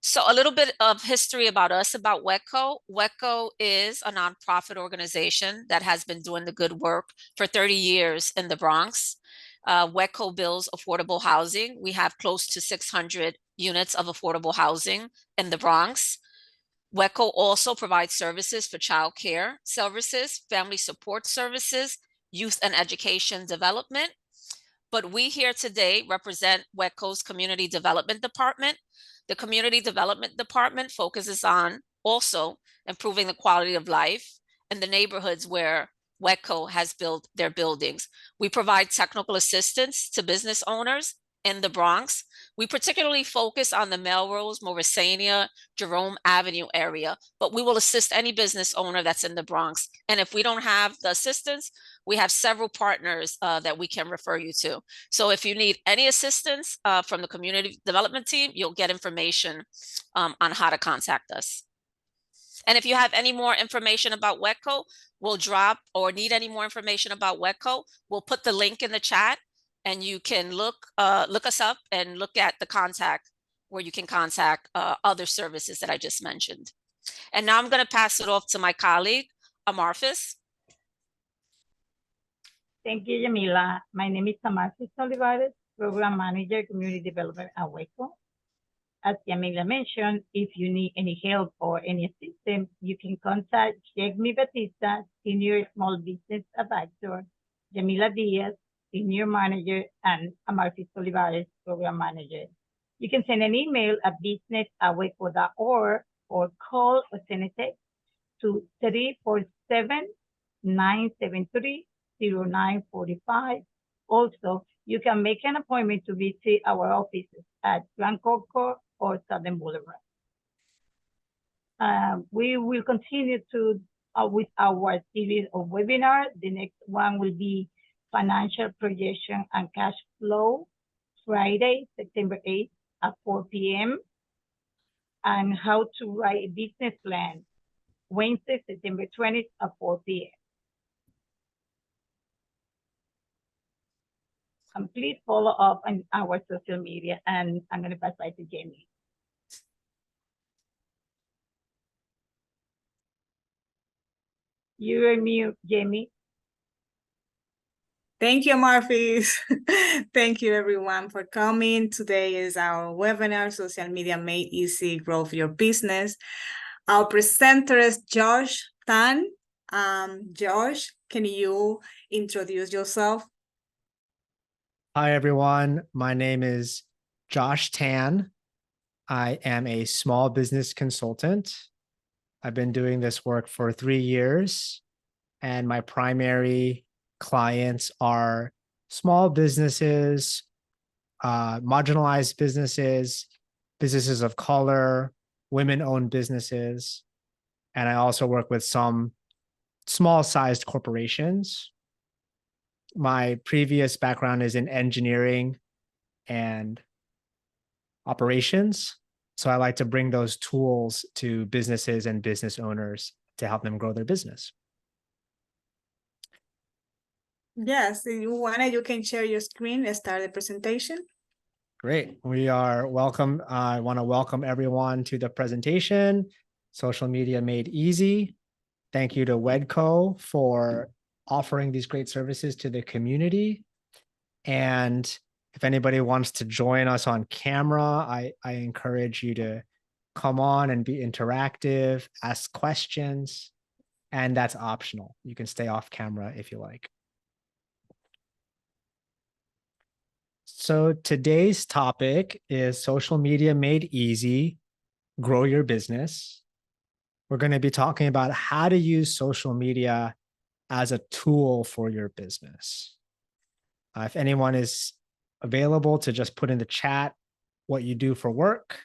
So a little bit of history about us, about WECO. WECO is a nonprofit organization that has been doing the good work for 30 years in the Bronx. WECO builds affordable housing. We have close to 600 units of affordable housing in the Bronx. WECO also provides services for child care services, family support services, youth and education development. But we here today represent WECO's Community Development Department. The Community Development Department focuses on also improving the quality of life in the neighborhoods where WECO has built their buildings. We provide technical assistance to business owners in the Bronx. We particularly focus on the Melrose, Morrisania, Jerome Avenue area, but we will assist any business owner that's in the Bronx. And if we don't have the assistance, we have several partners that we can refer you to. So if you need any assistance from the community development team, you'll get information on how to contact us. And if you have any more information about WECO, we'll drop, or need any more information about WECO, we'll put the link in the chat, and you can look us up and look at the contact where you can contact other services that I just mentioned. And now I'm going to pass it off to my colleague, Amarphis. Thank you, Yamila. My name is Amarphis Olivares, Program Manager, Community Development at WECO. As Yamila mentioned, if you need any help or any assistance, you can contact Jamie Batista, Senior Small Business Advisor, Yamila Diaz, Senior Manager, and Amarphis Olivares, Program Manager. You can send an email at business@weco.org or call or send a text to 347-973-0945. Also, you can make an appointment to visit our offices at Grand Concourse or Southern Boulevard. We will continue to with our series of webinars. The next one will be Financial Projection and Cash Flow, Friday, September 8th at 4 p.m. And How to Write a Business Plan, Wednesday, September 20th at 4 p.m. Please follow up on our social media, and I'm going to pass it to Jamie. You're mute, Jamie. Thank you, Amarphis. Thank you, everyone, for coming. Today is our webinar, Social Media Made Easy, Grow Your Business. Our presenter is Josh Tan. Josh, can you introduce yourself? Hi, everyone. My name is Josh Tan. I am a small business consultant. I've been doing this work for 3 years, and my primary clients are small businesses, marginalized businesses, businesses of color, women-owned businesses, and I also work with some small-sized corporations. My previous background is in engineering and operations. So I like to bring those tools to businesses and business owners to help them grow their business. Yes, if you want it, you can share your screen and start the presentation. Great. We are welcome. I want to welcome everyone to the presentation, Social Media Made Easy. Thank you to WECO for offering these great services to the community. And if anybody wants to join us on camera, I encourage you to come on and be interactive, ask questions, and that's optional. You can stay off camera if you like. So today's topic is Social Media Made Easy, Grow Your Business. We're going to be talking about how to use social media as a tool for your business. If anyone is available to just put in the chat what you do for work,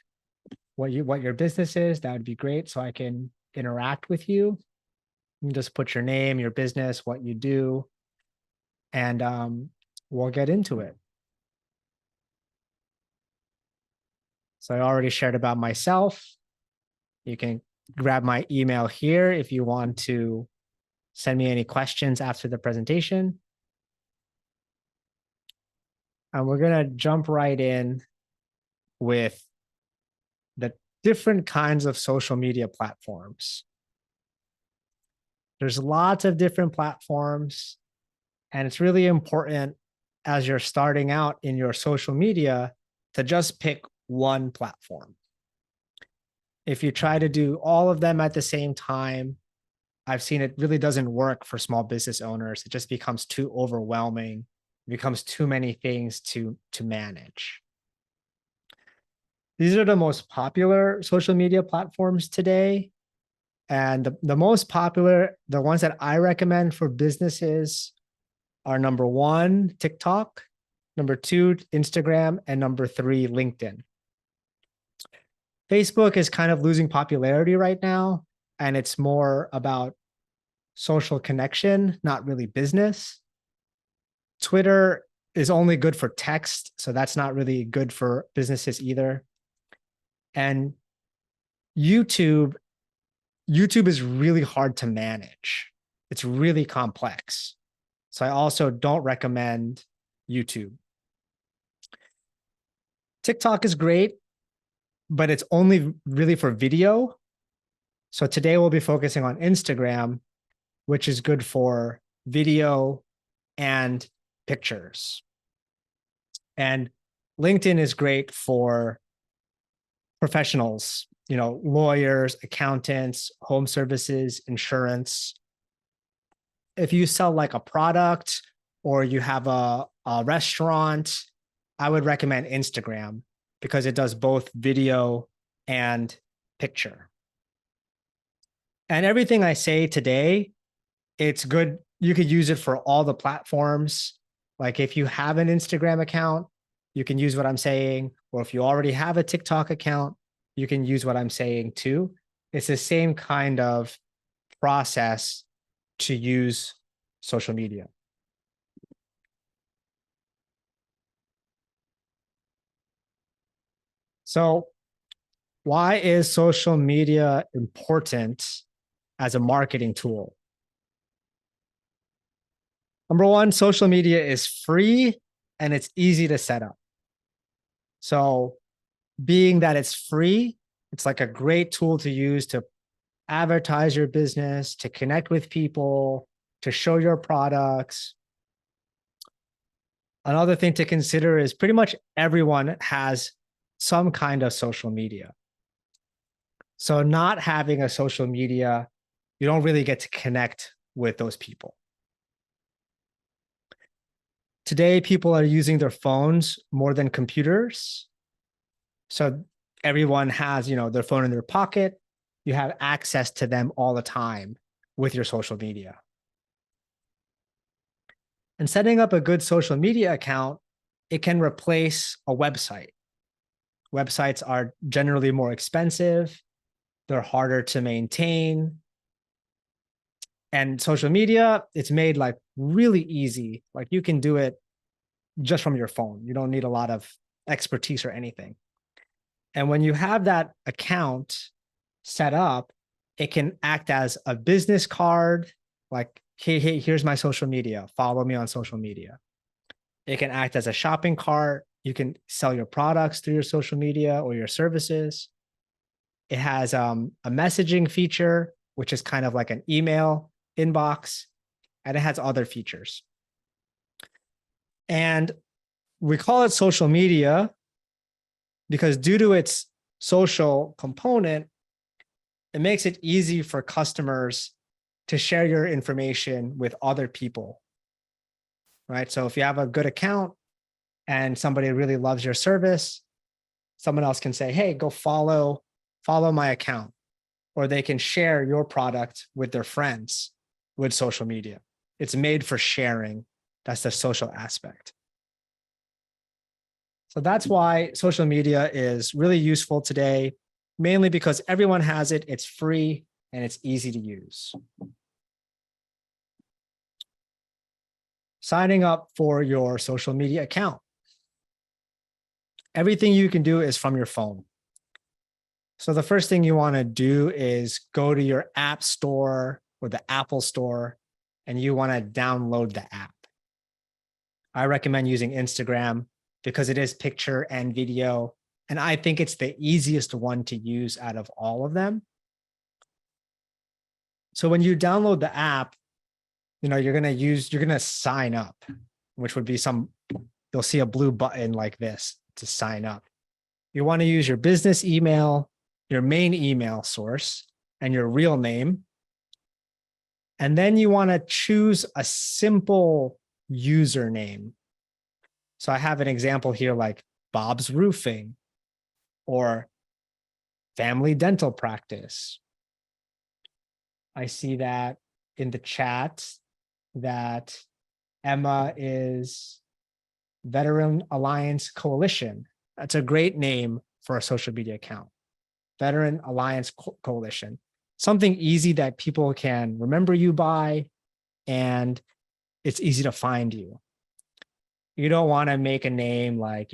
what your business is, that would be great, so I can interact with you. You can just put your name, your business, what you do, and we'll get into it. So I already shared about myself. You can grab my email here if you want to send me any questions after the presentation. And we're going to jump right in with the different kinds of social media platforms. There's lots of different platforms, and it's really important as you're starting out in your social media to just pick one platform. If you try to do all of them at the same time, I've seen it really doesn't work for small business owners. It just becomes too overwhelming. It becomes too many things to manage. These are the most popular social media platforms today. And the most popular, the ones that I recommend for businesses are number 1, TikTok, number 2, Instagram, and number 3, LinkedIn. Facebook is kind of losing popularity right now, and it's more about social connection, not really business. Twitter is only good for text, so that's not really good for businesses either. And YouTube is really hard to manage. It's really complex. So I also don't recommend YouTube. TikTok is great, but it's only really for video. So today we'll be focusing on Instagram, which is good for video and pictures. And LinkedIn is great for professionals, lawyers, accountants, home services, insurance. If you sell like a product or you have a restaurant, I would recommend Instagram because it does both video and picture. And everything I say today, it's good. You could use it for all the platforms. Like if you have an Instagram account, you can use what I'm saying. Or if you already have a TikTok account, you can use what I'm saying too. It's the same kind of process to use social media. So why is social media important as a marketing tool? Number 1, social media is free and it's easy to set up. So being that it's free, it's like a great tool to use to advertise your business, to connect with people, to show your products. Another thing to consider is pretty much everyone has some kind of social media. So not having a social media, you don't really get to connect with those people. Today, people are using their phones more than computers. So everyone has, their phone in their pocket. You have access to them all the time with your social media. And setting up a good social media account, it can replace a website. Websites are generally more expensive. They're harder to maintain. And social media, it's made like really easy. Like you can do it just from your phone. You don't need a lot of expertise or anything. And when you have that account set up, it can act as a business card, like, hey, here's my social media. Follow me on social media. It can act as a shopping cart. You can sell your products through your social media or your services. It has a messaging feature, which is kind of like an email inbox, and it has other features. And we call it social media because due to its social component, it makes it easy for customers to share your information with other people, right? So if you have a good account and somebody really loves your service, someone else can say, hey, go follow my account, or they can share your product with their friends with social media. It's made for sharing. That's the social aspect. So that's why social media is really useful today, mainly because everyone has it, it's free, and it's easy to use. Signing up for your social media account. Everything you can do is from your phone. So the first thing you want to do is go to your app store or the Apple store, and you want to download the app. I recommend using Instagram because it is picture and video. And I think it's the easiest one to use out of all of them. So when you download the app, you're going to sign up, which would be you'll see a blue button like this to sign up. You want to use your business email, your main email source, and your real name. And then you want to choose a simple username. So I have an example here like Bob's Roofing or Family Dental Practice. I see that in the chat that Emma is Veteran Alliance Coalition. That's a great name for a social media account. Veteran Alliance Coalition. Something easy that people can remember you by, and it's easy to find you. You don't want to make a name like,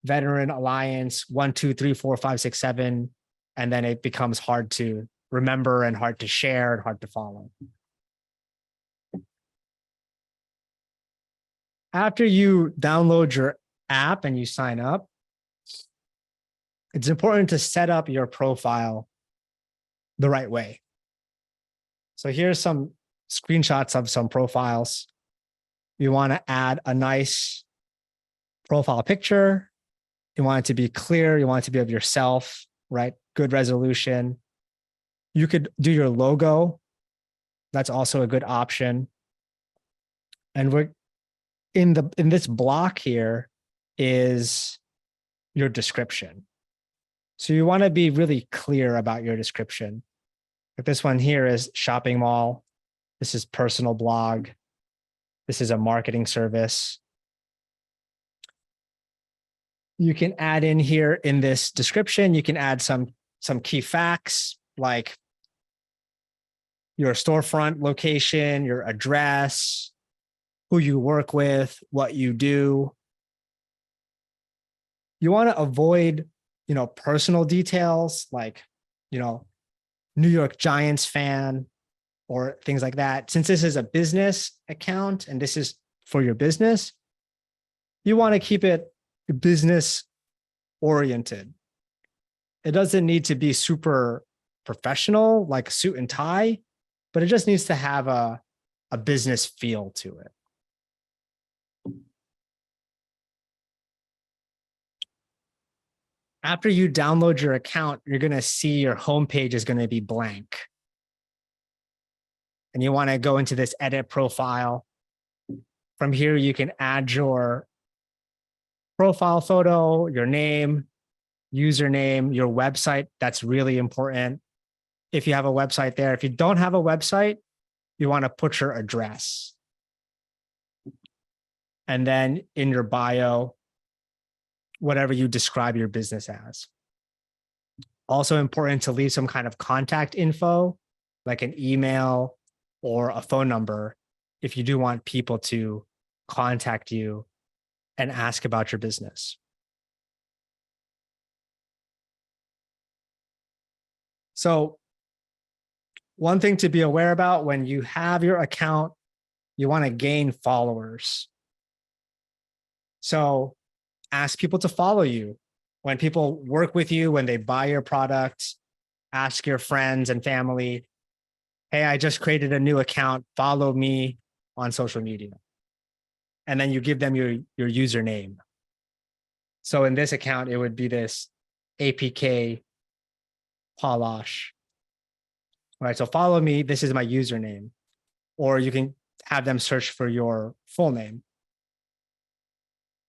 Veteran Alliance 1, 2, 3, 4, 5, 6, 7, and then it becomes hard to remember and hard to share and hard to follow. After you download your app and you sign up, it's important to set up your profile the right way. So here's some screenshots of some profiles. You want to add a nice profile picture. You want it to be clear. You want it to be of yourself, right? Good resolution. You could do your logo. That's also a good option. And we're in this block here is your description. So you want to be really clear about your description. Like this one here is shopping mall. This is personal blog. This is a marketing service. You can add in here in this description, you can add some key facts like your storefront location, your address, who you work with, what you do. You want to avoid, personal details like, New York Giants fan or things like that. Since this is a business account and this is for your business, you want to keep it business oriented. It doesn't need to be super professional, like a suit and tie, but it just needs to have a business feel to it. After you download your account, you're going to see your homepage is going to be blank. And you want to go into this edit profile. From here, you can add your profile photo, your name, username, your website. That's really important. If you have a website there, if you don't have a website, you want to put your address. And then in your bio, whatever you describe your business as. Also important to leave some kind of contact info, like an email or a phone number, if you do want people to contact you and ask about your business. So one thing to be aware about when you have your account, you want to gain followers. So ask people to follow you. When people work with you, when they buy your product, ask your friends and family, hey, I just created a new account, follow me on social media. And then you give them your username. So in this account, it would be this APK Palash. All right, so follow me, this is my username. Or you can have them search for your full name.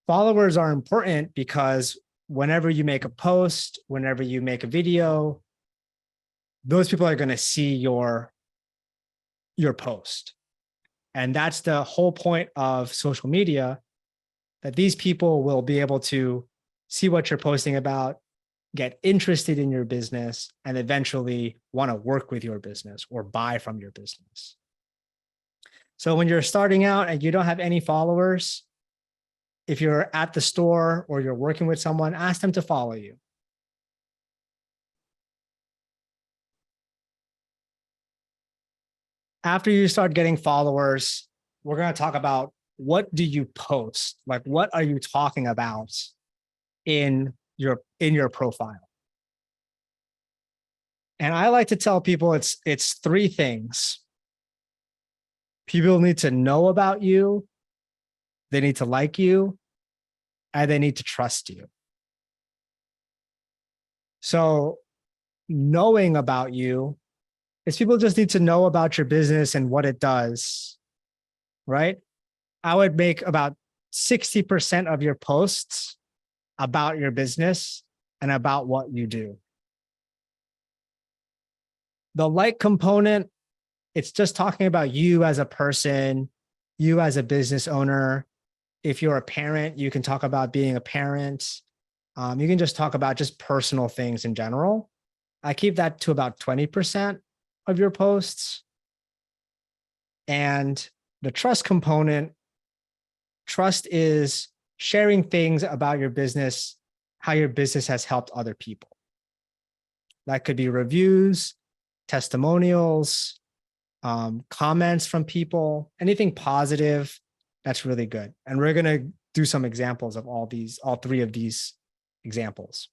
Followers are important because whenever you make a post, whenever you make a video, those people are going to see your post. And that's the whole point of social media, that these people will be able to see what you're posting about, get interested in your business, and eventually want to work with your business or buy from your business. So when you're starting out and you don't have any followers, if you're at the store or you're working with someone, ask them to follow you. After you start getting followers, we're going to talk about what do you post? Like, what are you talking about in your profile. And I like to tell people it's three things. People need to know about you, they need to like you, and they need to trust you. So knowing about you is people just need to know about your business and what it does, right? I would make about 60% of your posts about your business and about what you do. The like component, it's just talking about you as a person, you as a business owner. If you're a parent, you can talk about being a parent. You can just talk about just personal things in general. I keep that to about 20% of your posts. And the trust component, trust is sharing things about your business, how your business has helped other people. That could be reviews, testimonials, comments from people, anything positive. That's really good. And we're going to do some examples of all three of these examples.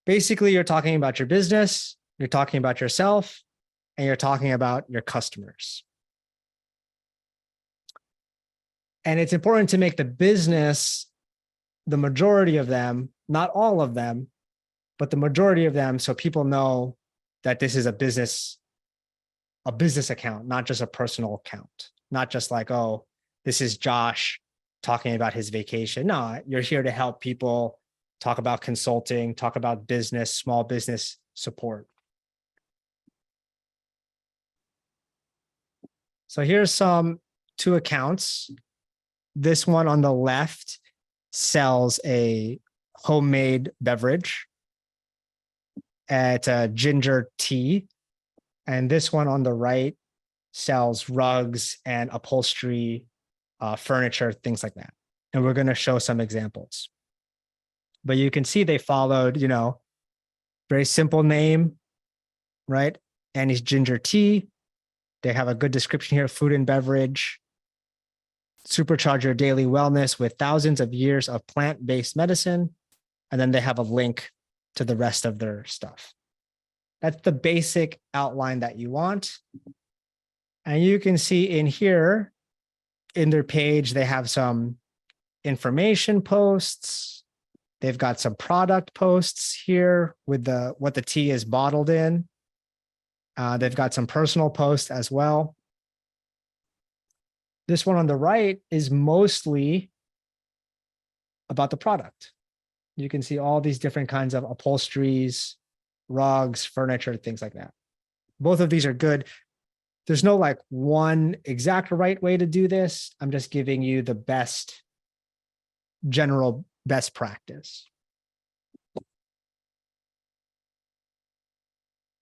Basically, you're talking about your business, you're talking about yourself, and you're talking about your customers. And it's important to make the business, the majority of them, not all of them, but the majority of them, so people know that this is a business account, not just a personal account, not just like, oh, this is Josh talking about his vacation. No, you're here to help people, talk about consulting, talk about business, small business support. So here's two accounts. This one on the left sells a homemade beverage at ginger tea. And this one on the right sells rugs and upholstery, furniture, things like that. And we're going to show some examples. But you can see they followed, very simple name, right? Annie's Ginger Tea. They have a good description here, food and beverage. Supercharge your daily wellness with thousands of years of plant-based medicine. And then they have a link to the rest of their stuff. That's the basic outline that you want. And you can see in here, in their page, they have some information posts. They've got some product posts here with what the tea is bottled in. They've got some personal posts as well. This one on the right is mostly about the product. You can see all these different kinds of upholsteries, rugs, furniture, things like that. Both of these are good. There's no like one exact right way to do this. I'm just giving you the general best practice.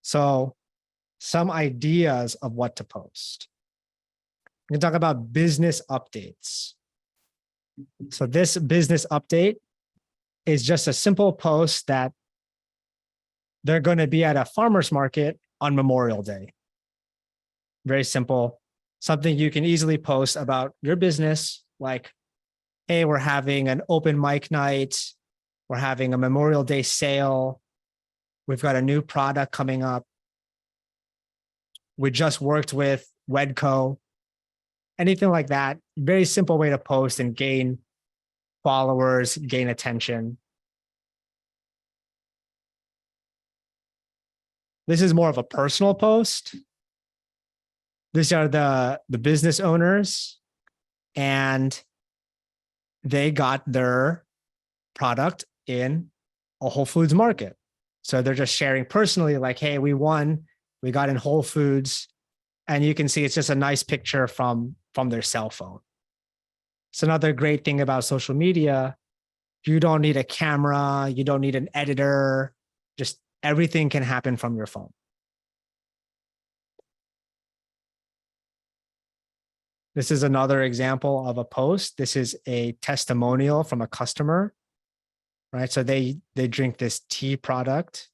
So some ideas of what to post. We can talk about business updates. So this business update is just a simple post that they're going to be at a farmer's market on Memorial Day. Very simple. Something you can easily post about your business, like, hey, we're having an open mic night. We're having a Memorial Day sale. We've got a new product coming up. We just worked with Wedco. Anything like that. Very simple way to post and gain followers, gain attention. This is more of a personal post. These are the business owners, and they got their product in a Whole Foods market. So they're just sharing personally, like, hey, we won, we got in Whole Foods. And you can see it's just a nice picture from their cell phone. It's another great thing about social media. You don't need a camera, you don't need an editor, just everything can happen from your phone. This is another example of a post. This is a testimonial from a customer, right? So they drink this tea product,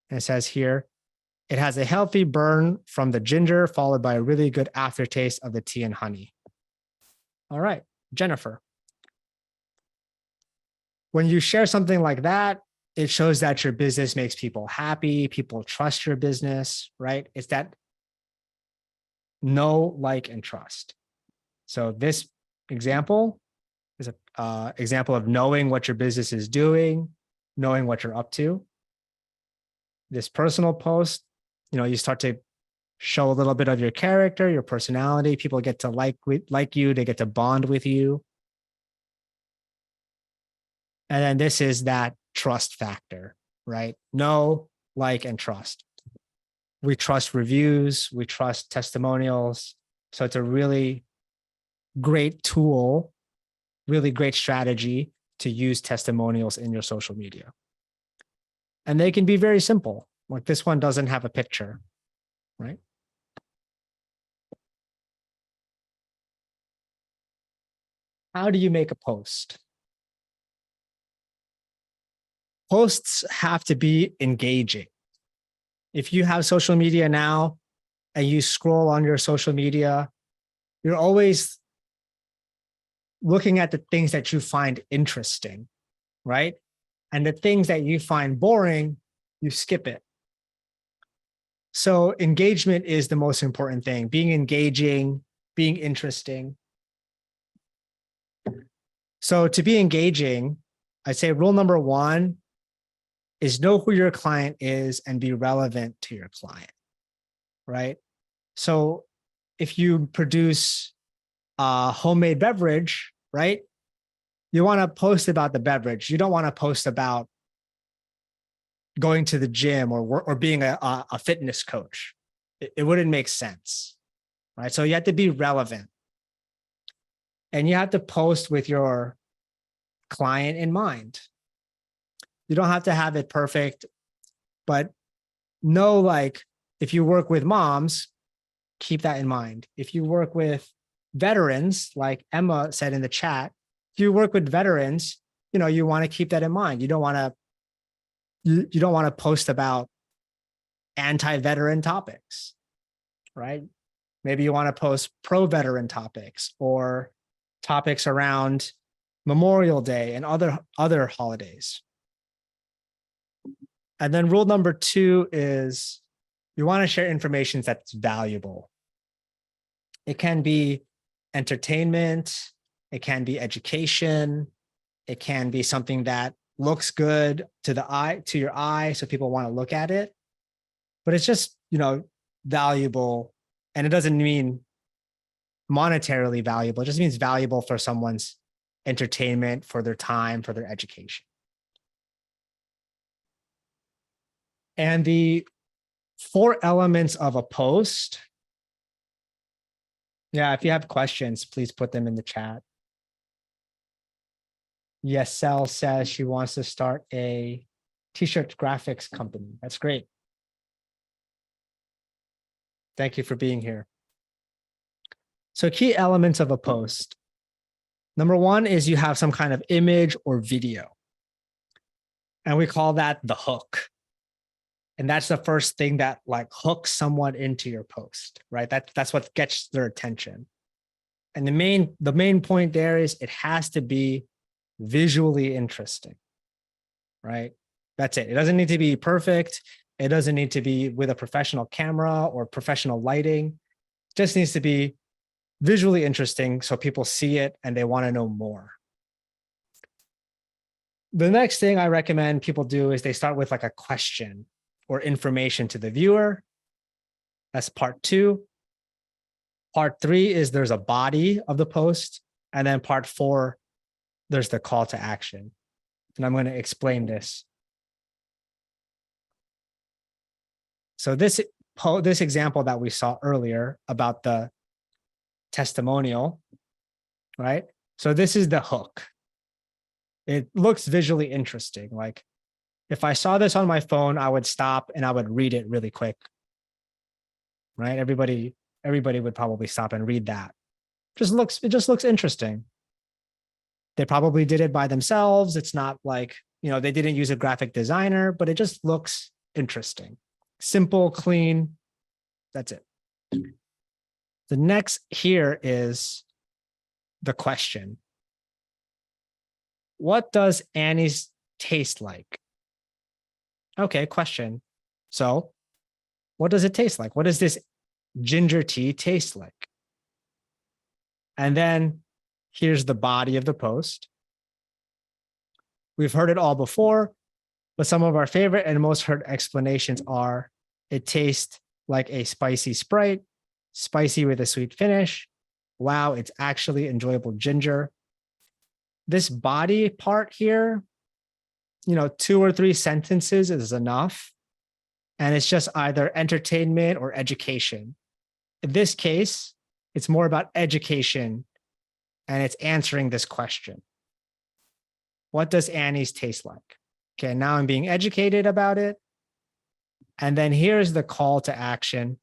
and it says here, it has a healthy burn from the ginger, followed by a really good aftertaste of the tea and honey. All right, Jennifer. when you share something like that, it shows that your business makes people happy, people trust your business, right? It's that know, like, and trust. So this example is an example of knowing what your business is doing, knowing what you're up to. This personal post, you start to show a little bit of your character, your personality. People get to like you, they get to bond with you. And then this is that trust factor, right? Know, like, and trust. We trust reviews, we trust testimonials. So it's a really great tool, really great strategy to use testimonials in your social media. And they can be very simple. Like this one doesn't have a picture, right? How do you make a post? Posts have to be engaging. If you have social media now and you scroll on your social media, you're always looking at the things that you find interesting, right? And the things that you find boring, you skip it. So engagement is the most important thing, being engaging, being interesting. So to be engaging, I'd say rule number one is know who your client is and be relevant to your client, right? So if you produce a homemade beverage, right? You want to post about the beverage. You don't want to post about going to the gym or being a fitness coach. It wouldn't make sense, right? So you have to be relevant. And you have to post with your client in mind. You don't have to have it perfect, but know, like, if you work with moms, keep that in mind. If you work with veterans, like Emma said in the chat, if you work with veterans, you want to keep that in mind. You don't want to post about anti-veteran topics, right? Maybe you want to post pro-veteran topics or topics around Memorial Day and other holidays. And then rule number two is you want to share information that's valuable. It can be entertainment, it can be education, it can be something that looks good to your eye, so people want to look at it. But it's just, valuable, and it doesn't mean monetarily valuable. It just means valuable for someone's entertainment, for their time, for their education. And the 4 elements of a post. Yeah, if you have questions, please put them in the chat. Yesel says she wants to start a t-shirt graphics company. That's great. Thank you for being here. So key elements of a post. Number one is you have some kind of image or video. And we call that the hook. And that's the first thing that hooks someone into your post, right? That's what gets their attention. And the main point there is it has to be visually interesting, right? That's it. It doesn't need to be perfect. It doesn't need to be with a professional camera or professional lighting. It just needs to be visually interesting so people see it and they want to know more. The next thing I recommend people do is they start with a question or information to the viewer. That's part 2. Part 3 is there's a body of the post. And then part 4, there's the call to action. And I'm going to explain this. So this example that we saw earlier about the testimonial, right? So this is the hook. It looks visually interesting. Like if I saw this on my phone, I would stop and I would read it really quick, right? Everybody would probably stop and read that. It just looks interesting. They probably did it by themselves. It's not like, they didn't use a graphic designer, but it just looks interesting. Simple, clean. That's it. The next here is the question. what does Annie's taste like? Okay, question. So, what does it taste like? What does this ginger tea taste like? And then here's the body of the post. We've heard it all before, but some of our favorite and most heard explanations are it tastes like a spicy Sprite, spicy with a sweet finish. Wow, it's actually enjoyable ginger. This body part here, 2 or 3 sentences is enough. And it's just either entertainment or education. In this case, it's more about education and it's answering this question. What does Annie's taste like? Okay, now I'm being educated about it. And then here's the call to action.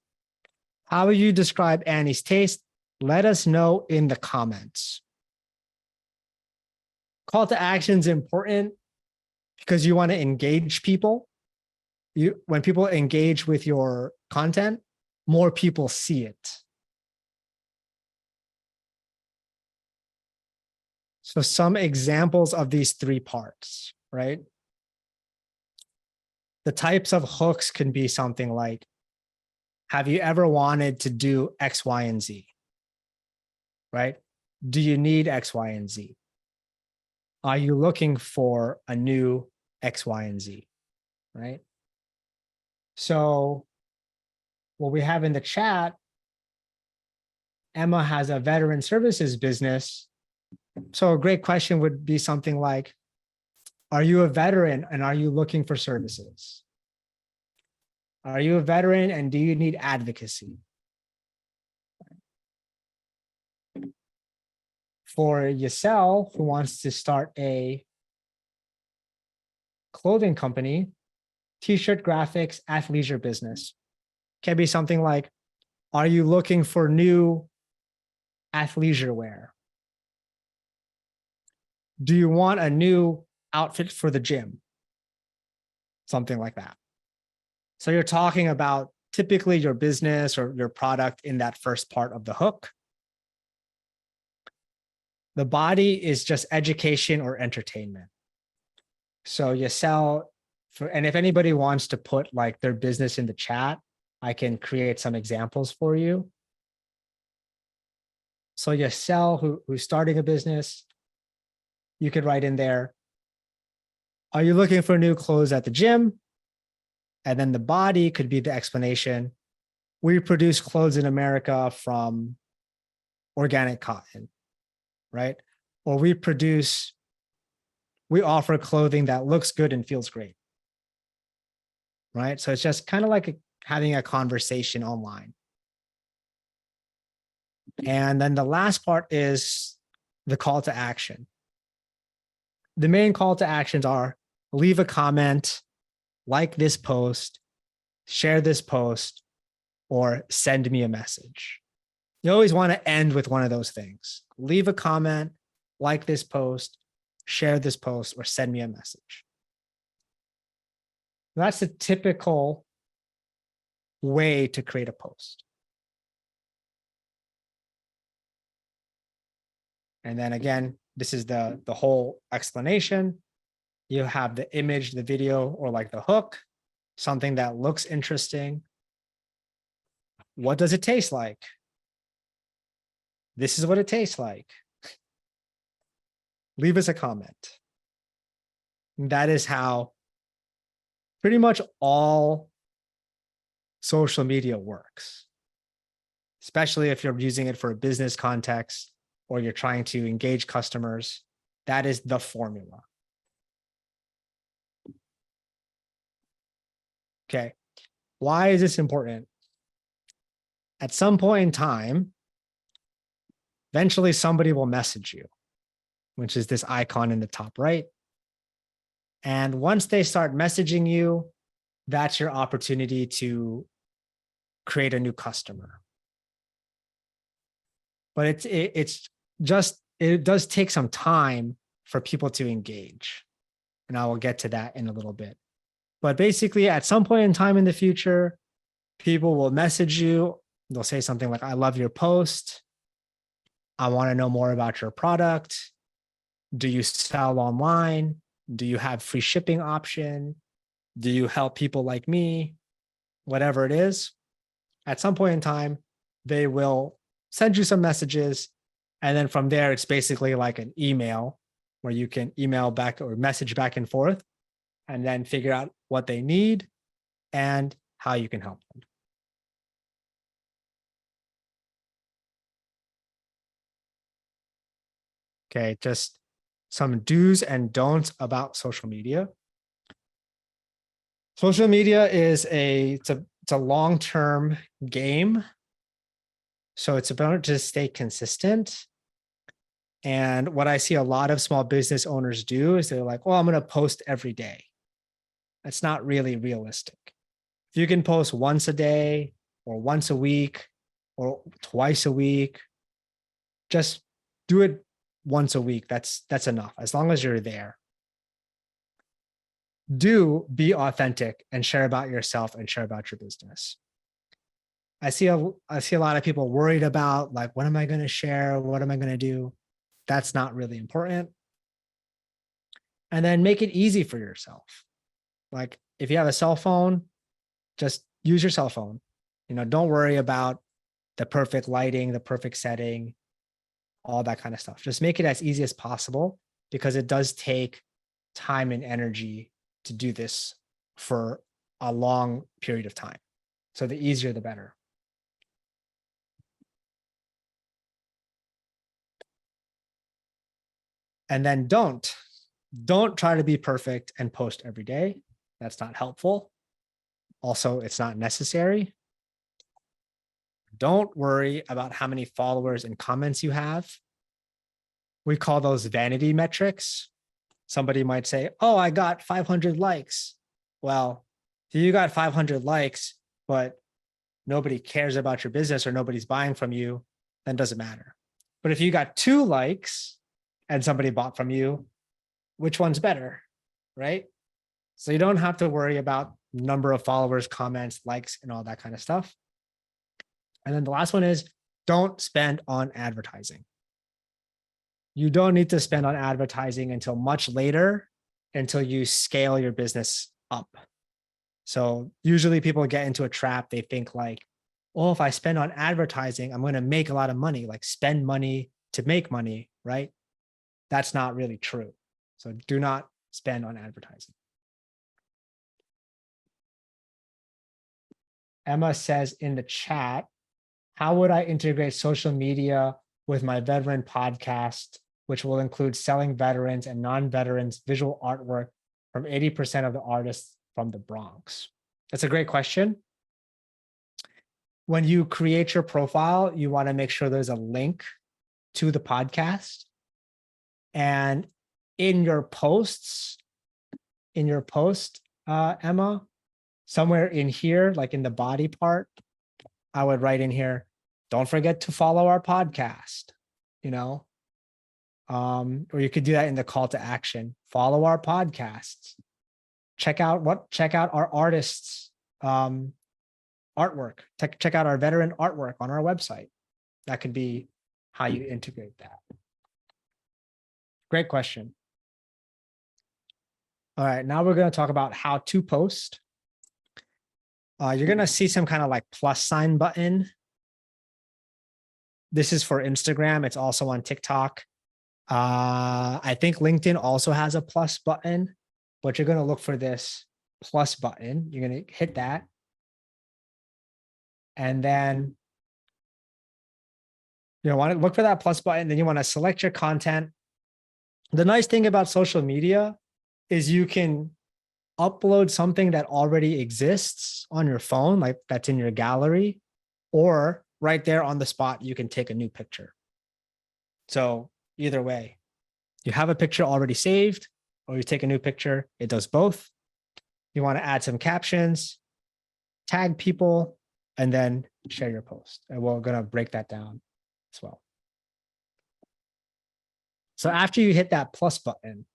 How will you describe Annie's taste? Let us know in the comments. Call to action is important because you want to engage people. When people engage with your content, more people see it. So some examples of these 3 parts, right? The types of hooks can be something like, have you ever wanted to do X, Y, and Z? Right? Do you need X, Y, and Z? Are you looking for a new X, Y, and Z? Right? So what we have in the chat, Emma has a veteran services business. So a great question would be something like, are you a veteran and are you looking for services? Are you a veteran and do you need advocacy? For Yasel, who wants to start a clothing company, t-shirt graphics, athleisure business, can be something like, are you looking for new athleisure wear? Do you want a new outfit for the gym? Something like that. So you're talking about typically your business or your product in that first part of the hook. The body is just education or entertainment. So you sell and if anybody wants to put like their business in the chat, I can create some examples for you. So Yasel, who's starting a business, you could write in there, are you looking for new clothes at the gym? And then the body could be the explanation. We produce clothes in America from organic cotton, right? Or we offer clothing that looks good and feels great, right? So it's just kind of like having a conversation online. And then the last part is the call to action. The main call to actions are leave a comment, like this post, share this post, or send me a message. You always want to end with one of those things. Leave a comment, like this post, share this post, or send me a message. That's the typical way to create a post. And then again, this is the whole explanation. You have the image, the video, or like the hook, something that looks interesting. What does it taste like? This is what it tastes like. Leave us a comment. And that is how pretty much all social media works, especially if you're using it for a business context or you're trying to engage customers. That is the formula. Okay, why is this important? At some point in time, eventually somebody will message you, which is this icon in the top right. And once they start messaging you, that's your opportunity to create a new customer. But it does take some time for people to engage. And I will get to that in a little bit. But basically, at some point in time in the future, people will message you. They'll say something like, I love your post. I want to know more about your product. Do you sell online? Do you have free shipping option? Do you help people like me? Whatever it is, at some point in time, they will send you some messages. And then from there, it's basically like an email where you can email back or message back and forth and then figure out what they need and how you can help them. Okay, just some do's and don'ts about social media. Social media is it's a long-term game. So it's about to stay consistent. And what I see a lot of small business owners do is they're like, well, I'm going to post every day. That's not really realistic. If you can post once a day or once a week or twice a week, just do it once a week. That's enough, as long as you're there. Do be authentic and share about yourself and share about your business. I see a lot of people worried about like, what am I going to share? What am I going to do? That's not really important. And then make it easy for yourself. Like if you have a cell phone, just use your cell phone. Don't worry about the perfect lighting, the perfect setting, all that kind of stuff. Just make it as easy as possible because it does take time and energy to do this for a long period of time. So the easier, the better. And then don't try to be perfect and post every day. That's not helpful. Also, it's not necessary. Don't worry about how many followers and comments you have. We call those vanity metrics. Somebody might say, oh, I got 500 likes. Well, if you got 500 likes, but nobody cares about your business or nobody's buying from you, then it doesn't matter. But if you got 2 likes and somebody bought from you, which one's better, right? So you don't have to worry about number of followers, comments, likes, and all that kind of stuff. And then the last one is don't spend on advertising. You don't need to spend on advertising until much later, until you scale your business up. So usually people get into a trap. They think like, oh, if I spend on advertising, I'm going to make a lot of money, like spend money to make money, right? That's not really true. So do not spend on advertising. Emma says in the chat, how would I integrate social media with my veteran podcast, which will include selling veterans and non-veterans visual artwork from 80% of the artists from the Bronx? That's a great question. When you create your profile, you want to make sure there's a link to the podcast. And in your posts, Emma, somewhere in here, like in the body part, I would write in here, don't forget to follow our podcast, or you could do that in the call to action, follow our podcasts, check out our artists' artwork, check out our veteran artwork on our website. That could be how you integrate that. Great question. All right, now we're going to talk about how to post. You're going to see some kind of like plus sign button. This is for Instagram. It's also on TikTok. I think LinkedIn also has a plus button, but you're going to look for this plus button. You're going to hit that. And then you want to look for that plus button. Then you want to select your content. The nice thing about social media is you can upload something that already exists on your phone, like that's in your gallery, or right there on the spot, you can take a new picture. So either way, you have a picture already saved, or you take a new picture, it does both. You want to add some captions, tag people, and then share your post. And we're going to break that down as well. So after you hit that plus button,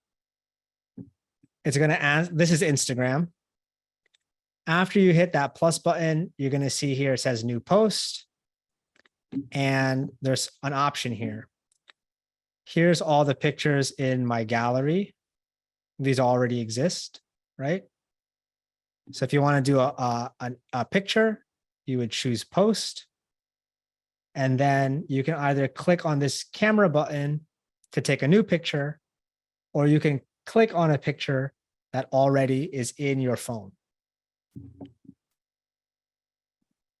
it's going to ask, this is Instagram. After you hit that plus button, you're going to see here, it says new post. And there's an option here. here's all the pictures in my gallery. These already exist, right? So if you want to do a picture, you would choose post. And then you can either click on this camera button to take a new picture, or you can click on a picture that already is in your phone.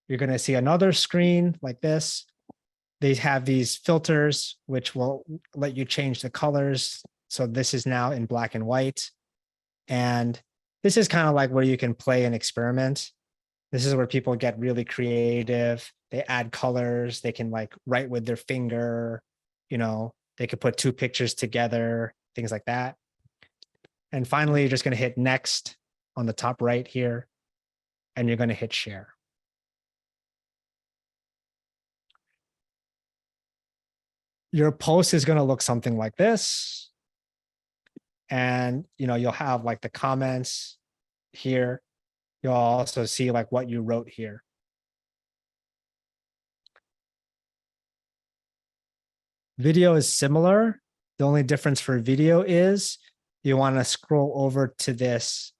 You're going to see another screen like this. They have these filters, which will let you change the colors. So this is now in black and white. And this is kind of like where you can play and experiment. This is where people get really creative. They add colors. They can like write with their finger. You know, they could put two pictures together, things like that. And finally, you're just going to hit next on the top right here, and you're going to hit share. Your post is going to look something like this. And, you know, you'll have like the comments here. You'll also see like what you wrote here. Video is similar. The only difference for video is you want to scroll over to this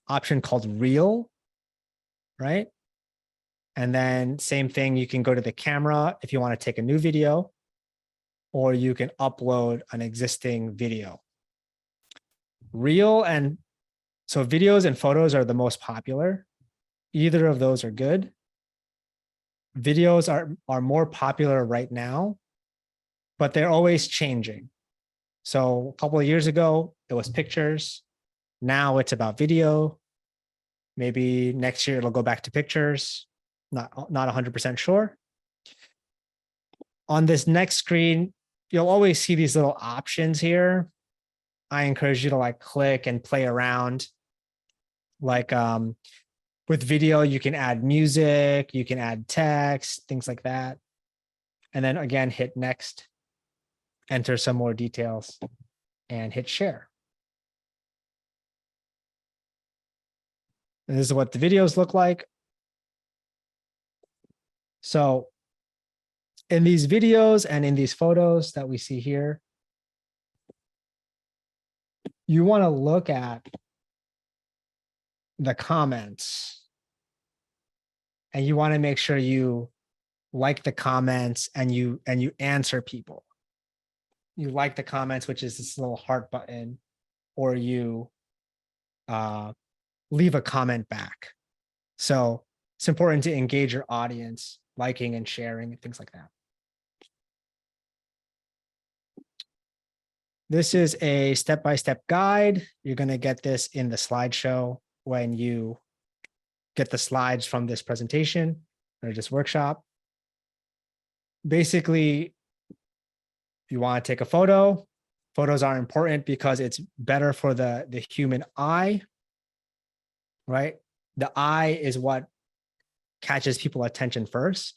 option called reel, right? And then same thing, you can go to the camera if you want to take a new video, or you can upload an existing video. Reel and so videos and photos are the most popular. Either of those are good. Videos are more popular right now, but they're always changing. So a couple of years ago, it was pictures. Now it's about video. Maybe next year it'll go back to pictures. Not 100% sure. On this next screen, you'll always see these little options here. I encourage you to like click and play around. Like with video, you can add music, you can add text, things like that. And then again, hit next, enter some more details, and hit share. And this is what the videos look like. So in these videos and in these photos that we see here, you want to look at the comments, and you want to make sure you like the comments and you answer people. You like the comments, which is this little heart button, or you leave a comment back. So it's important to engage your audience, liking and sharing and things like that. This is a step-by-step guide. You're going to get this in the slideshow when you get the slides from this presentation or this workshop. Basically, you want to take a photo. Photos are important because it's better for the human eye, right? The eye is what catches people's attention first.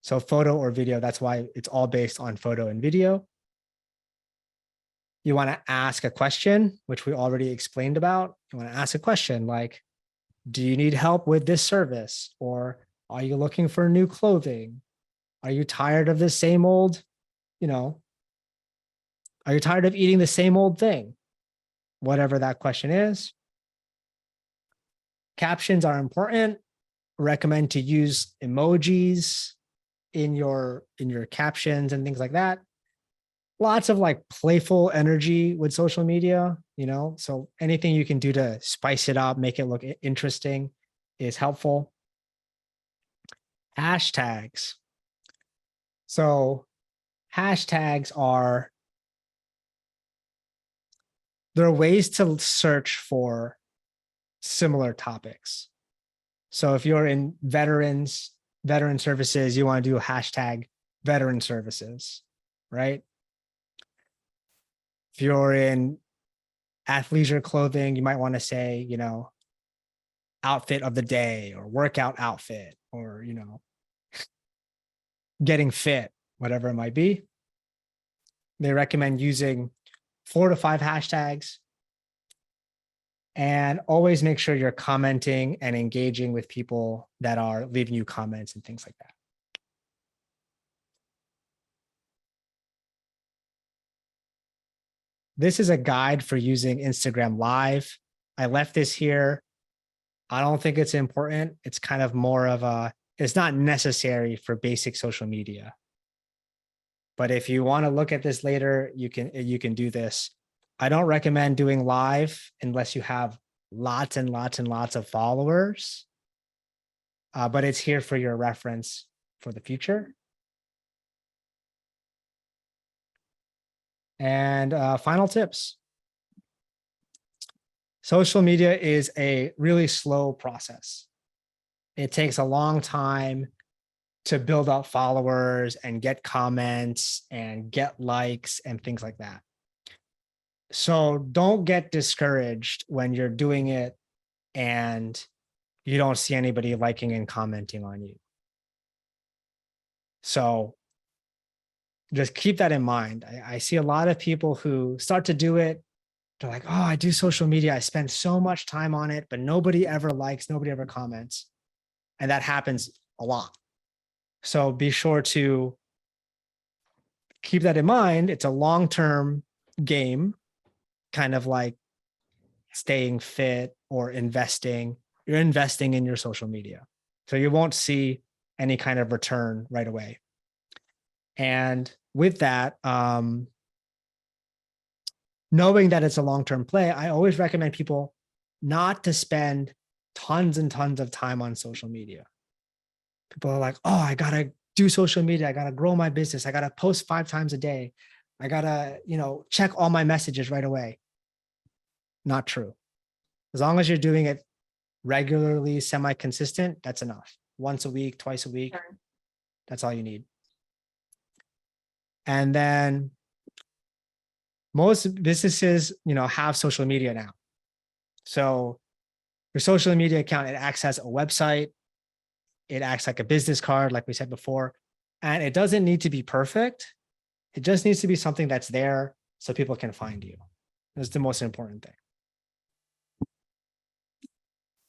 So photo or video, that's why it's all based on photo and video. You want to ask a question, which we already explained about. You want to ask a question like, do you need help with this service? Or are you looking for new clothing? Are you tired of the same old, are you tired of eating the same old thing? Whatever that question is. Captions are important. Recommend to use emojis in your captions and things like that. Lots of like playful energy with social media, so anything you can do to spice it up, make it look interesting is helpful. Hashtags. So hashtags there are ways to search for similar topics. So if you're in veteran services, you want to do a hashtag veteran services, right? If you're in athleisure clothing, you might want to say, outfit of the day or workout outfit or, getting fit, whatever it might be. They recommend using 4 to 5 hashtags, and always make sure you're commenting and engaging with people that are leaving you comments and things like that. This is a guide for using Instagram Live. I left this here. I don't think it's important. It's kind of more of it's not necessary for basic social media. But if you want to look at this later, you can do this. I don't recommend doing live unless you have lots and lots and lots of followers. But it's here for your reference for the future. And final tips. Social media is a really slow process. It takes a long time to build up followers and get comments and get likes and things like that. So don't get discouraged when you're doing it and you don't see anybody liking and commenting on you. So just keep that in mind. I see a lot of people who start to do it. They're like, oh, I do social media. I spend so much time on it, but nobody ever likes, nobody ever comments. And that happens a lot. So be sure to keep that in mind. It's a long-term game, kind of like staying fit or investing. You're investing in your social media. So you won't see any kind of return right away. And with that, knowing that it's a long-term play, I always recommend people not to spend tons and tons of time on social media. People are like, oh, I gotta do social media. I gotta grow my business. I gotta post 5 times a day. I gotta, check all my messages right away. Not true. As long as you're doing it regularly, semi-consistent, that's enough. Once a week, twice a week, Sure. That's all you need. And then most businesses, have social media now. So your social media account, it acts as a website. It acts like a business card, like we said before. And it doesn't need to be perfect. It just needs to be something that's there so people can find you. That's the most important thing.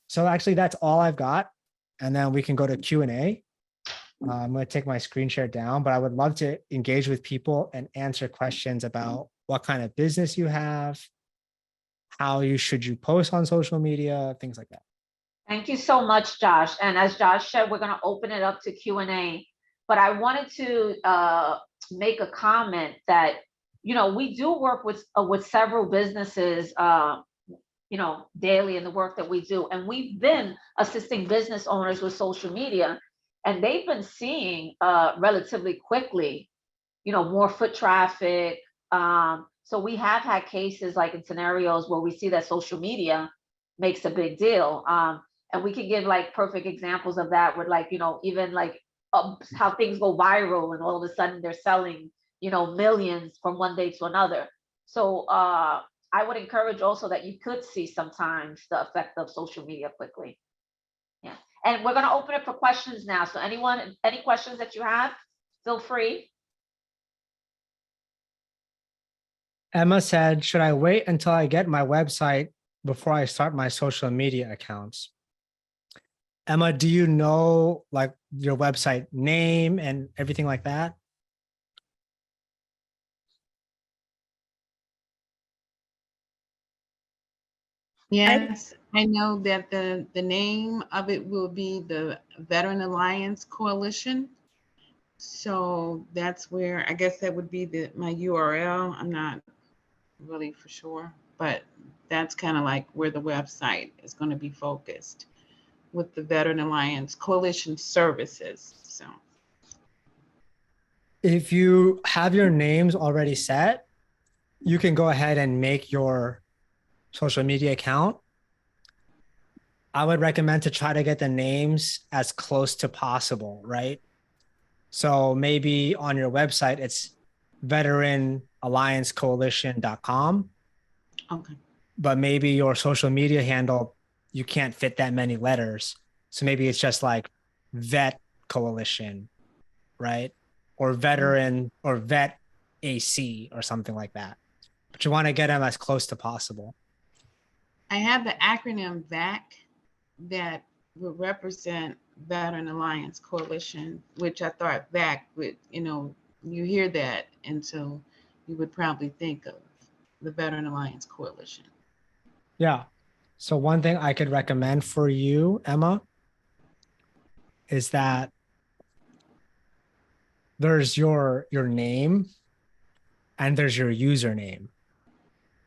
So actually, that's all I've got. And then we can go to Q&A. I'm going to take my screen share down, but I would love to engage with people and answer questions about what kind of business you have, should you post on social media, things like that. Thank you so much, Josh. And as Josh said, we're going to open it up to Q&A. But I wanted to make a comment that, we do work with several businesses, daily in the work that we do. And we've been assisting business owners with social media, and they've been seeing relatively quickly, more foot traffic. So we have had cases like in scenarios where we see that social media makes a big deal. And we can give like perfect examples of that with like, even like how things go viral and all of a sudden they're selling, millions from one day to another. So I would encourage also that you could see sometimes the effect of social media quickly. Yeah. And we're going to open it for questions now. So any questions that you have, feel free. Emma said, should I wait until I get my website before I start my social media accounts? Emma, do you know like your website name and everything like that? Yes, I know that the name of it will be the Veteran Alliance Coalition. So that's where I guess that would be my URL. I'm not really for sure, but that's kind of like where the website is going to be focused with the Veteran Alliance Coalition Services. So if you have your names already set, you can go ahead and make your social media account. I would recommend to try to get the names as close to possible, right? So maybe on your website, it's veteranalliancecoalition.com. okay. But maybe your social media handle, you can't fit that many letters. So maybe it's just like Vet Coalition, right? Or Veteran or Vet AC or something like that. But you want to get them as close to possible. I have the acronym VAC that would represent Veteran Alliance Coalition, which I thought VAC would, you hear that. And so you would probably think of the Veteran Alliance Coalition. Yeah. So one thing I could recommend for you, Emma, is that there's your name and there's your username,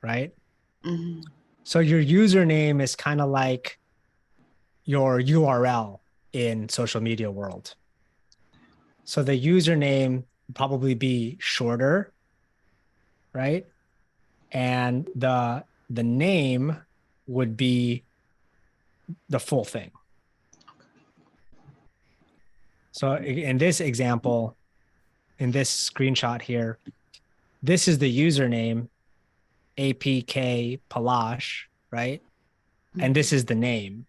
right? Mhm. So your username is kind of like your URL in social media world. So the username would probably be shorter, right? And the name would be the full thing. So in this example, in this screenshot here, this is the username, APK Palash, right? And this is the name.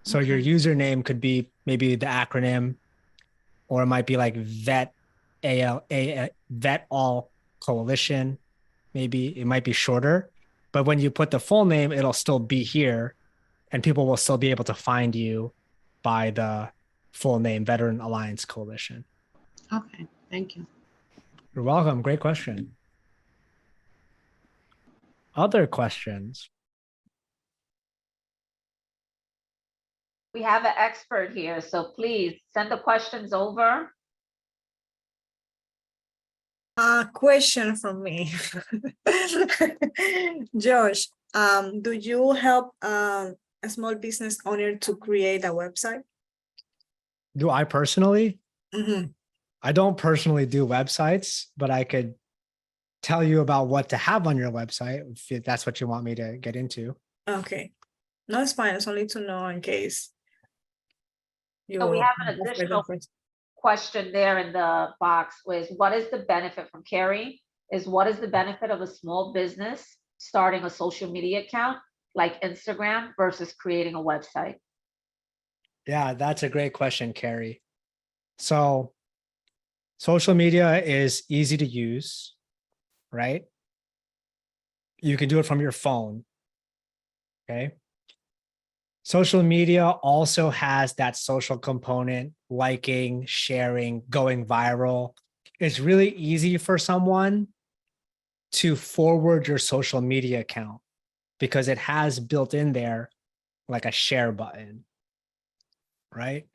So your Okay. username could be maybe the acronym, or it might be like Vet All Coalition. Maybe it might be shorter, but when you put the full name, it'll still be here, and people will still be able to find you by the full name, Veteran Alliance Coalition. Okay, thank you. You're welcome. Great question. Other questions? We have an expert here, so please send the questions over. Question from me. Josh, do you help a small business owner to create a website? Do I personally? Mhm. I don't personally do websites, but I could tell you about what to have on your website if that's what you want me to get into. Okay. No, it's fine. It's only to know in case you So we have an go further additional first. question there in the box was, what is the benefit from Carrie? What is the benefit of a small business starting a social media account like Instagram versus creating a website? Yeah, that's a great question, Carrie. So social media is easy to use, right? You can do it from your phone. Okay. Social media also has that social component, liking, sharing, going viral. It's really easy for someone to forward your social media account because it has built in there like a share button, right?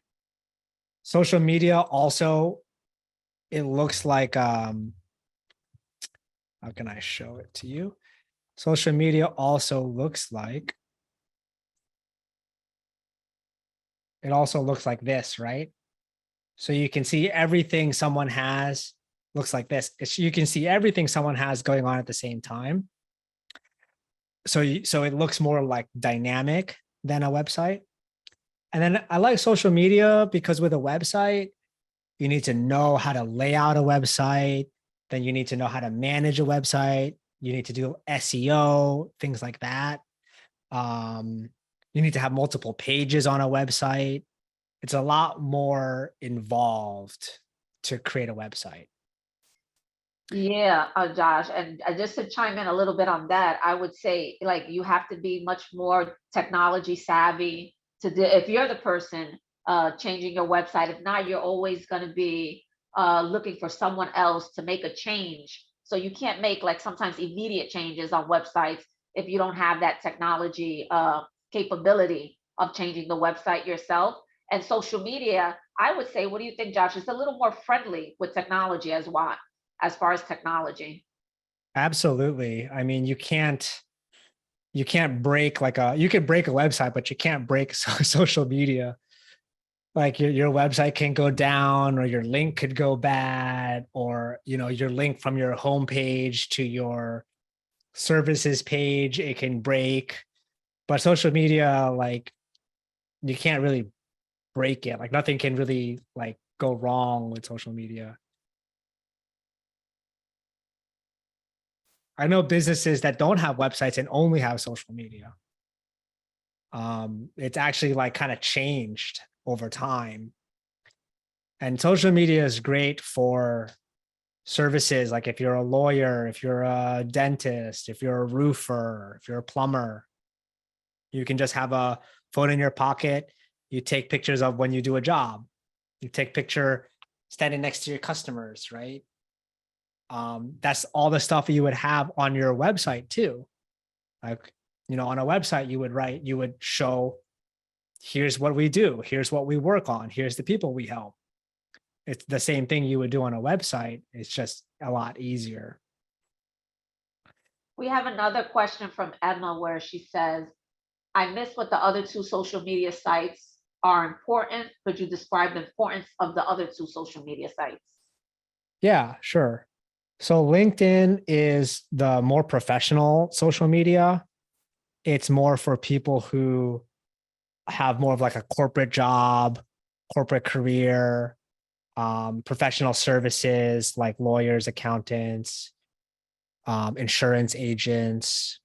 Social media also, it looks like, how can I show it to you? Social media also looks like, it also looks like this, right? So you can see everything someone has looks like this. You can see everything someone has going on at the same time. So it looks more like dynamic than a website. And then I like social media because with a website, you need to know how to lay out a website. Then you need to know how to manage a website. You need to do SEO, things like that. You need to have multiple pages on a website. It's a lot more involved to create a website. Yeah, Josh, and just to chime in a little bit on that, I would say like you have to be much more technology savvy to do if you're the person changing your website. If not, you're always going to be looking for someone else to make a change. So you can't make like sometimes immediate changes on websites if you don't have that technology capability of changing the website yourself. And social media, I would say, what do you think, Josh? It's a little more friendly with technology as far as technology. Absolutely. I mean, you can't break you could break a website, but you can't break social media. Like your website can go down, or your link could go bad, or your link from your homepage to your services page, it can break. But social media, like, you can't really break it. Like, nothing can really like go wrong with social media. I know businesses that don't have websites and only have social media. It's actually like kind of changed over time. And social media is great for services. Like if you're a lawyer, if you're a dentist, if you're a roofer, if you're a plumber, you can just have a phone in your pocket. You take pictures of when you do a job. You take picture standing next to your customers, right? That's all the stuff you would have on your website too. Like, on a website, you would show, here's what we do, here's what we work on, here's the people we help. It's the same thing you would do on a website. It's just a lot easier. We have another question from Emma where she says, I missed what the other two social media sites are important. Could you describe the importance of the other two social media sites? Yeah, sure. So LinkedIn is the more professional social media. It's more for people who have more of like a corporate job, corporate career, professional services like lawyers, accountants, insurance agents.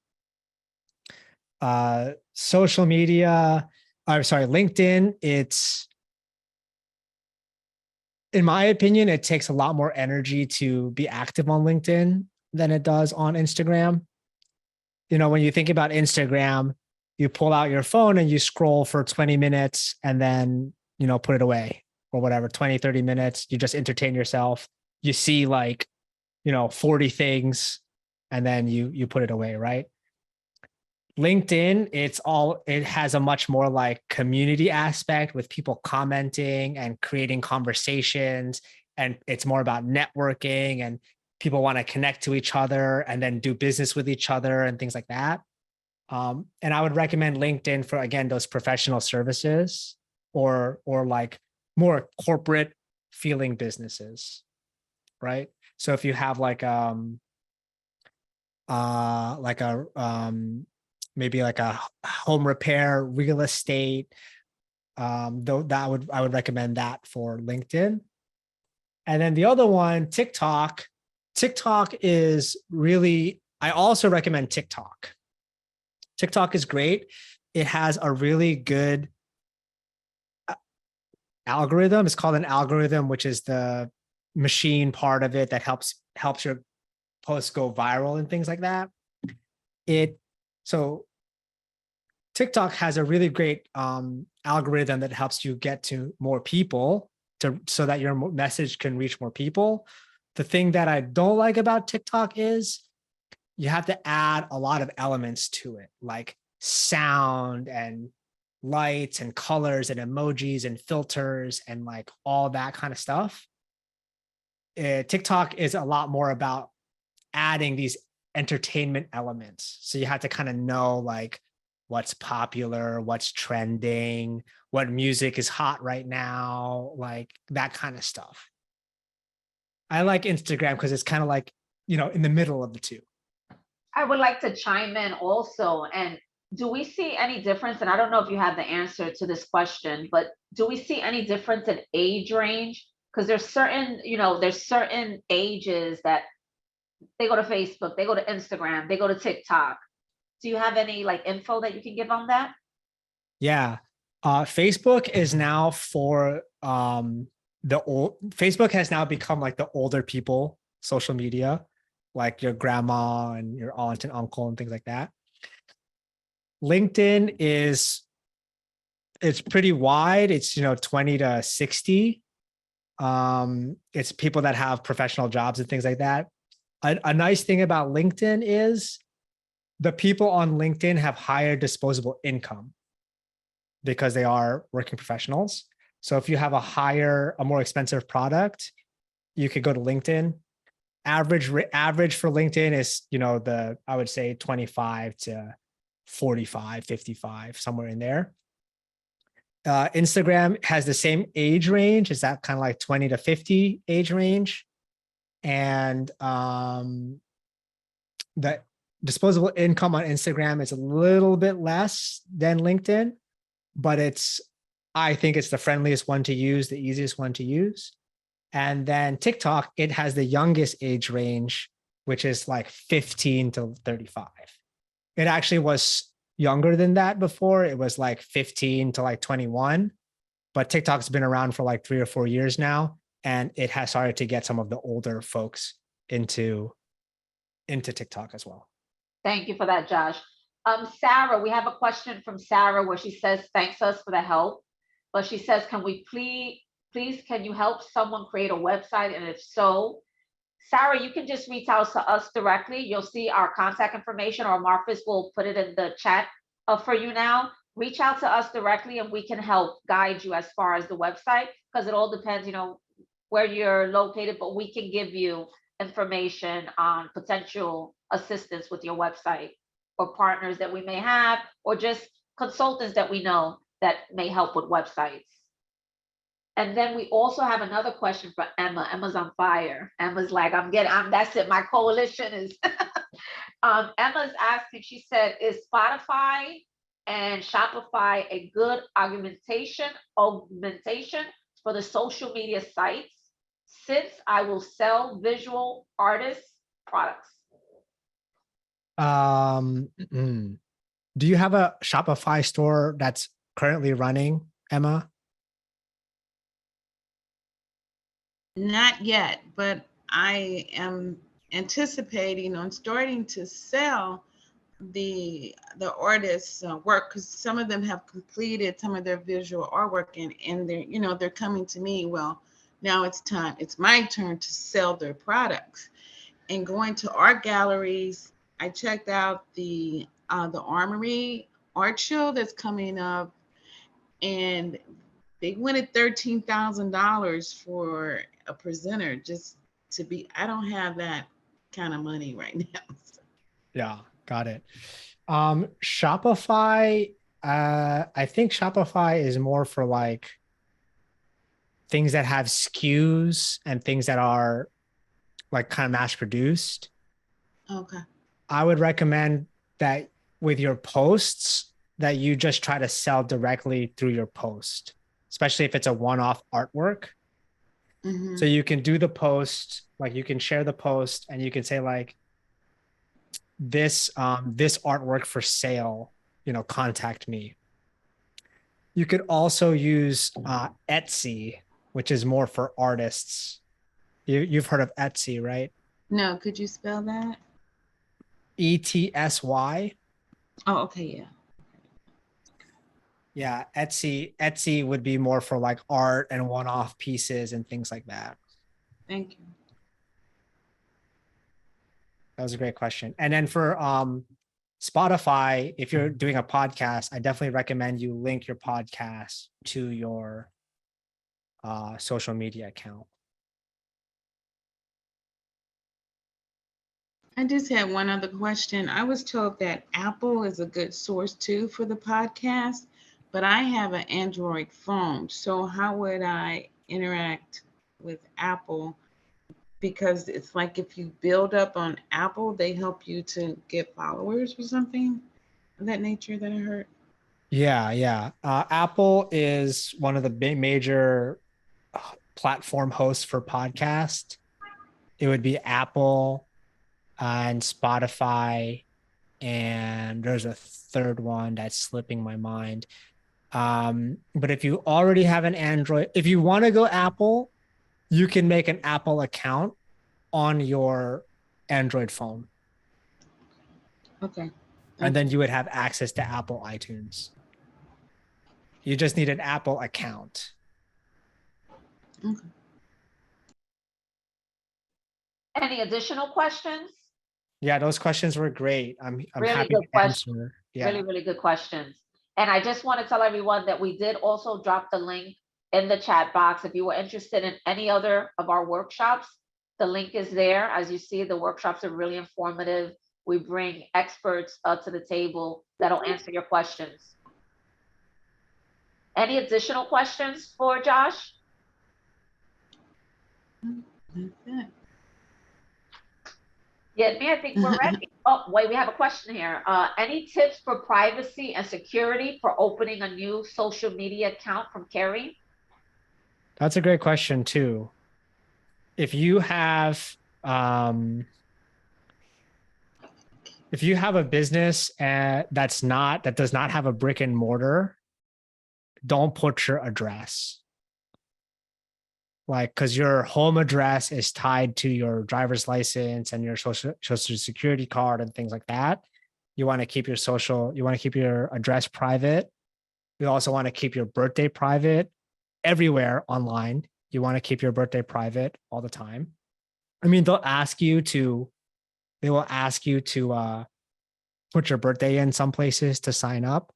Social media, I'm sorry, LinkedIn, in my opinion, it takes a lot more energy to be active on LinkedIn than it does on Instagram. When you think about Instagram, you pull out your phone and you scroll for 20 minutes and then, put it away or whatever, 20, 30 minutes. You just entertain yourself. You see 40 things and then you put it away, right? LinkedIn, it has a much more like community aspect with people commenting and creating conversations. And it's more about networking and people want to connect to each other and then do business with each other and things like that. And I would recommend LinkedIn for, again, those professional services or like more corporate feeling businesses, right? So if you have maybe like a home repair, real estate, though I would recommend that for LinkedIn. And then the other one, TikTok. TikTok is really, I also recommend TikTok. TikTok is great. It has a really good algorithm. It's called an algorithm, which is the machine part of it that helps your posts go viral and things like that. So TikTok has a really great algorithm that helps you get to more people so that your message can reach more people. The thing that I don't like about TikTok is you have to add a lot of elements to it, like sound and lights and colors and emojis and filters and like all that kind of stuff. TikTok is a lot more about adding these entertainment elements. So you have to kind of know like what's popular, what's trending, what music is hot right now, like that kind of stuff. I like Instagram because it's kind of like, in the middle of the two. I would like to chime in also. And do we see any difference? And I don't know if you have the answer to this question, but do we see any difference in age range? Because there's certain ages that they go to Facebook, they go to Instagram, they go to TikTok. Do you have any like info that you can give on that? Yeah. Facebook is now for Facebook has now become like the older people social media, like your grandma and your aunt and uncle and things like that. LinkedIn it's pretty wide. It's 20 to 60. It's people that have professional jobs and things like that. A nice thing about LinkedIn is the people on LinkedIn have higher disposable income because they are working professionals. So if you have a more expensive product, you could go to LinkedIn. Average for LinkedIn is, I would say 25 to 45, 55, somewhere in there. Instagram has the same age range. It's that kind of like 20 to 50 age range. And the disposable income on Instagram is a little bit less than LinkedIn, but I think it's the friendliest one to use, the easiest one to use. And then TikTok, it has the youngest age range, which is like 15 to 35. It actually was younger than that before. It was like 15 to like 21, but TikTok's been around for like 3 or 4 years now. And it has started to get some of the older folks into TikTok as well. Thank you for that, Josh. Sarah, we have a question from Sarah where she says, thanks us for the help. But she says, can we please, can you help someone create a website? And if so, Sarah, you can just reach out to us directly. You'll see our contact information, or Marcus will put it in the chat for you now. Reach out to us directly and we can help guide you as far as the website, because it all depends, where you're located, but we can give you information on potential assistance with your website, or partners that we may have, or just consultants that we know that may help with websites. And then we also have another question for Emma. Emma's on fire. Emma's like, that's it. My coalition is. Emma's asking, she said, is Spotify and Shopify a good augmentation for the social media sites, since I will sell visual artists products? Do you have a Shopify store that's currently running, Emma? Not yet, but I am anticipating on starting to sell the artists' work, because some of them have completed some of their visual artwork, and they're coming to me. Well, now it's my turn to sell their products. And going to art galleries, I checked out the Armory art show that's coming up, and they wanted $13,000 for a presenter just to be. I don't have that kind of money right now. Yeah, got it. Shopify, I think Shopify is more for like things that have SKUs and things that are like kind of mass produced. Okay. I would recommend that with your posts that you just try to sell directly through your post, especially if it's a one-off artwork. Mm-hmm. So you can do the post, like you can share the post and you can say like, this artwork for sale, contact me. You could also use Etsy, which is more for artists. You've heard of Etsy, right? No, could you spell that? ETSY. Oh, okay, yeah. Yeah, Etsy would be more for like art and one-off pieces and things like that. Thank you. That was a great question. And then for Spotify, if you're doing a podcast, I definitely recommend you link your podcast to your social media account. I just had one other question. I was told that Apple is a good source too for the podcast, but I have an Android phone. So how would I interact with Apple? Because it's like if you build up on Apple, they help you to get followers or something of that nature that I heard. Yeah. Apple is one of the big major platform hosts for podcast. It would be Apple and Spotify, and there's a third one that's slipping my mind. But if you already have an Android, if you want to go Apple, you can make an Apple account on your Android phone. Okay. And then you would have access to Apple iTunes. You just need an Apple account. Okay. Any additional questions? Yeah, those questions were great. I'm Really happy good to question. answer. Yeah. Really, really good questions. And I just want to tell everyone that we did also drop the link in the chat box. If you were interested in any other of our workshops, the link is there. As you see, the workshops are really informative. We bring experts to the table that'll answer your questions. Any additional questions for Josh? That's it. Yeah, me, I think we're ready. Oh, wait, we have a question here. Any tips for privacy and security for opening a new social media account from Carrie? That's a great question too. If you have a business that does not have a brick and mortar, don't put your address. Like, because your home address is tied to your driver's license and your social security card and things like that. You want to keep your address private. You also want to keep your birthday private everywhere online. You want to keep your birthday private all the time. I mean, they will ask you to put your birthday in some places to sign up.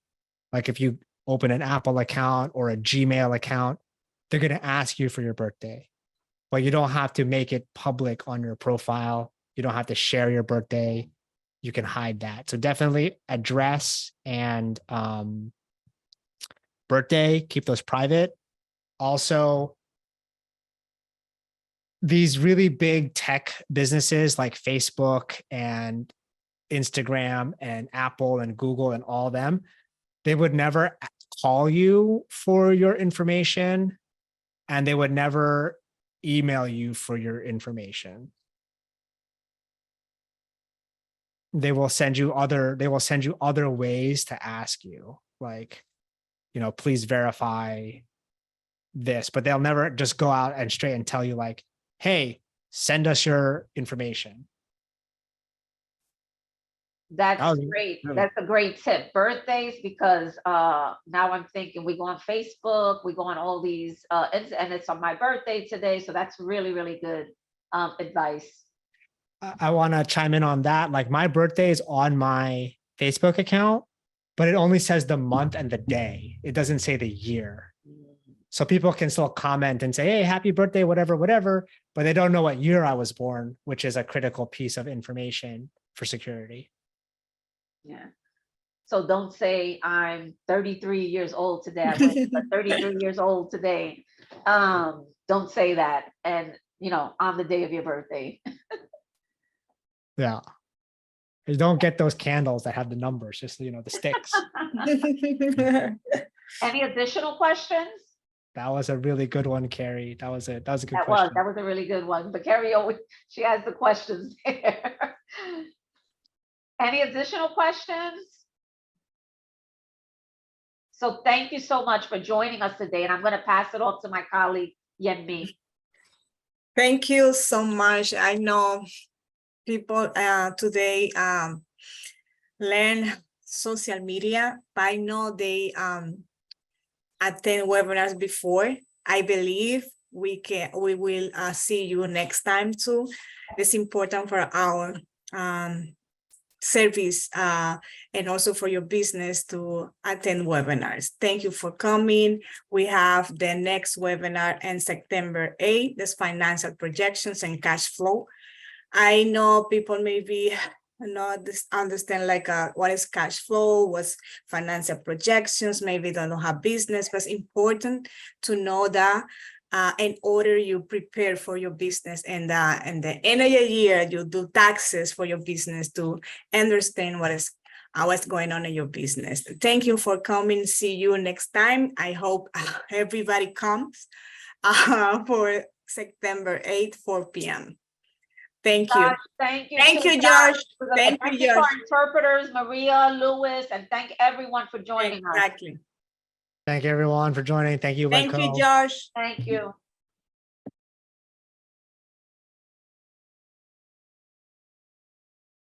Like if you open an Apple account or a Gmail account, they're going to ask you for your birthday, but you don't have to make it public on your profile. You don't have to share your birthday. You can hide that. So definitely address and birthday, keep those private. Also, these really big tech businesses like Facebook and Instagram and Apple and Google and all them, they would never call you for your information, and they would never email you for your information. They will send you other ways to ask you, like, please verify this, but they'll never just go out and straight and tell you like, hey, send us your information. That's great. Really, That's a great tip. Birthdays, because now I'm thinking we go on Facebook, we go on all these, and it's on my birthday today. So that's really, really good advice. I want to chime in on that. Like my birthday is on my Facebook account, but it only says the month and the day. It doesn't say the year. So people can still comment and say, hey, happy birthday, whatever, whatever, but they don't know what year I was born, which is a critical piece of information for security. Yeah. So don't say I'm 33 years old today. I went 33 years old today. Don't say that. And, on the day of your birthday. Yeah. You don't get those candles that have the numbers, just, the sticks. Any additional questions? That was a really good one, Carrie. That was a good question. That was a really good one. But Carrie she has the questions there. Any additional questions? So thank you so much for joining us today. And I'm going to pass it off to my colleague, Yenmi. Thank you so much. I know people today learn social media, but I know they attend webinars before. I believe we will see you next time too. It's important for our service and also for your business to attend webinars. Thank you for coming. We have the next webinar on September 8th. That's financial projections and cash flow. I know people maybe not understand like what is cash flow, what's financial projections, maybe they don't have business, but it's important to know that in order you prepare for your business and the end of the year you do taxes for your business to understand what's going on in your business. Thank you for coming. See you next time. I hope everybody comes for September 8th, 4 p.m. Thank you. Thank you. Thank you, Josh. Thank you to our interpreters, Maria, Lewis, and thank everyone for joining us. Exactly. Thank you, everyone, for joining. Thank you, Thank you, Wenko. Josh. Thank you.